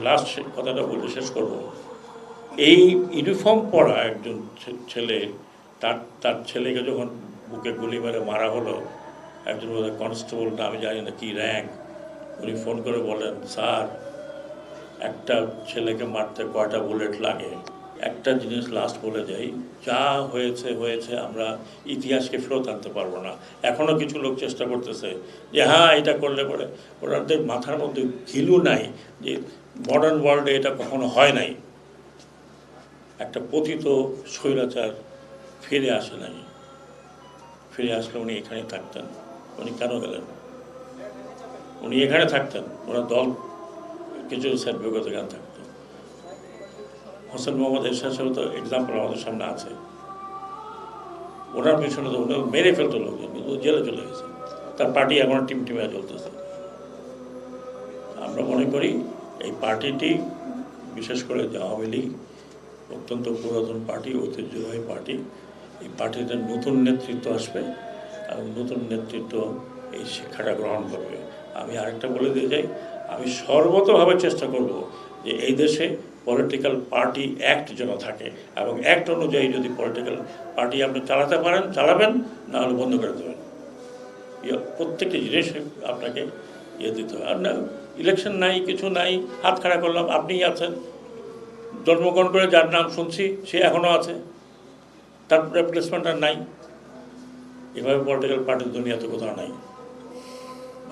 Last কথাটা বলে শেষ করব। এই ইউনিফর্ম পরা একজন ছেলে তার ছেলেকে যখন বুকে গুলি মেরে মারা হলো, একজন কনস্টেবল না আমি জানি না কি র্যাঙ্ক, উনি ফোন করে বলেন, স্যার একটা ছেলেকে মারতে কয়টা বুলেট লাগে। একটা জিনিস লাস্ট বলে যাই, যা হয়েছে হয়েছে, আমরা ইতিহাসকে ফেরত আনতে পারবো না। এখনও কিছু লোক চেষ্টা করতেছে যে হ্যাঁ এটা করলে পরে, ওনাদের মাথার মধ্যে ঘিলু নাই যে মডার্ন ওয়ার্ল্ডে এটা কখনো হয় নাই। একটা পতিত স্বৈরাচার ফিরে আসে নাই, ফিরে আসলে উনি এখানে থাকতেন। উনি কেন গেলেন? উনি এখানে থাকতেন, ওনার দল কিছু সেট বিগত গান থাকতো। হোসেন মোহাম্মদ এরশাদ সাহেব তো এক্সাম্পল আমাদের সামনে আছে। ওনার পিছনে তো ওনার মেরে ফেলতো লোকজন, কিন্তু জেলে চলে গেছে, তার পার্টি এখন টিমে চলতেছে। আমরা মনে করি এই পার্টিটি, বিশেষ করে আওয়ামী লীগ অত্যন্ত পুরাতন পার্টি, ঐতিহ্যবাহী পার্টি। এই পার্টিতে নতুন নেতৃত্ব আসবে এবং নতুন নেতৃত্ব এই শিক্ষাটা গ্রহণ করবে। আমি আরেকটা বলে দিয়ে যাই, আমি সর্বতভাবে চেষ্টা করব যে এই দেশে পলিটিক্যাল পার্টি অ্যাক্ট যেন থাকে, এবং অ্যাক্ট অনুযায়ী যদি পলিটিক্যাল পার্টি আপনি চালাতে পারেন চালাবেন, না হলে বন্ধ করে দেবেন। প্রত্যেকটি জিনিস আপনাকে দিতে হবে। আর না ইলেকশন নাই, কিছু নাই, হাত খাড়া করলাম, আপনিই আছেন, জন্মগ্রহণ করে যার নাম শুনছি সে এখনও আছে, তার রিপ্লেসমেন্ট আর নাই। এভাবে পলিটিক্যাল পার্টির দুনিয়াতে কোথাও নাই।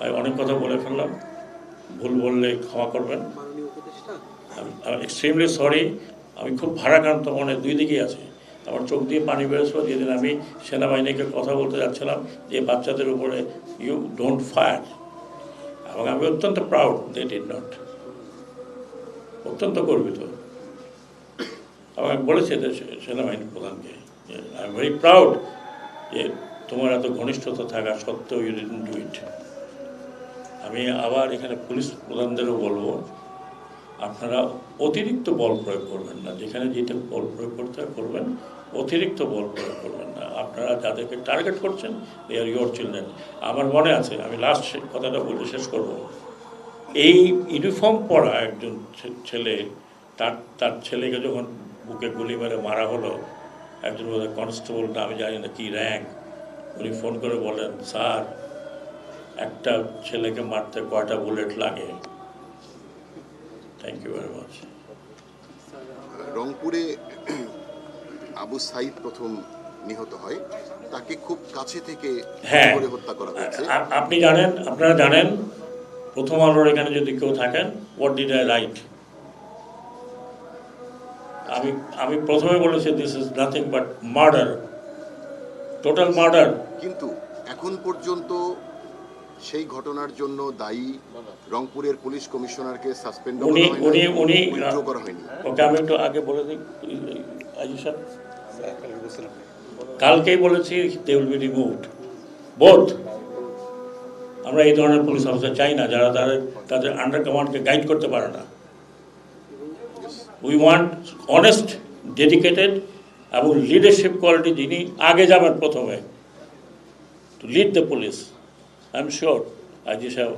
আমি অনেক কথা বলে ফেললাম, ভুল বললে ক্ষমা করবেন। আমি এক্সট্রিমলি সরি। আমি খুব ভারাক্রান্ত মনে, দুই দিকেই আছে। আমার চোখ দিয়ে পানি বেরোছিল যেদিন আমি সেনাবাহিনীকে কথা বলতে যাচ্ছিলাম যে বাচ্চাদের উপরে ইউ ডোন্ট ফায়ার, এবং আমি অত্যন্ত প্রাউড দে ডিড নট, অত্যন্ত গর্বিত। এবং আমি বলেছি সেনাবাহিনী প্রধানকে, আই এম ভেরি প্রাউড যে তোমার এত ঘনিষ্ঠতা থাকা সত্ত্বেও ইউ ডিডন্ট ডু ইট। আমি আবার এখানে পুলিশ প্রধানদেরও বলবো, আপনারা অতিরিক্ত বল প্রয়োগ করবেন না, যেখানে যেটা বল প্রয়োগ করতে করবেন, অতিরিক্ত বল প্রয়োগ করবেন না। আপনারা যাদেরকে টার্গেট করছেন দে আর ইয়োর চিলড্রেন। আমার মনে আছে, আমি লাস্ট কথাটা বলে শেষ করব, এই ইউনিফর্ম পরা একজন ছেলে তার ছেলেকে যখন বুকে গুলি মেরে মারা হলো, একজন কনস্টেবল না আমি জানি না কি র্যাঙ্ক, উনি ফোন করে বলেন, স্যার একটা ছেলেকে মারতে কয়টা বুলেট লাগে। Thank you very much. রংপুরে আবু সাইদ প্রথম নিহত হয়, তাকে খুব কাছে থেকে হত্যা করা হয়েছে। আপনি জানেন, আপনারা জানেন, প্রথম আলোর এখানে যদি কেউ থাকেন, হোয়াট ডিড আই রাইট? আমি প্রথমে বলেছি this is nothing but murder, total murder. কিন্তু এখন পর্যন্ত সেই ঘটনার জন্য দায়ী রংপুরের পুলিশ কমিশনারকে সাসপেন্ড করা হয়নি। ওকে আমি একটু আগে বলে দিই, আজি স্যার কালকেই বলেছি, they will be removed both. আমরা এই ধরনের পুলিশ অফিসার চাই না যারা তাদের আন্ডার কমান্ডকে গাইড করতে পারে না। উই ওয়ান্ট অনেস্ট, ডেডিকেটেড এবং লিডারশিপ কোয়ালিটি, যিনি আগে যাবেন প্রথমে to lead the police. I am sure আজি সাহেব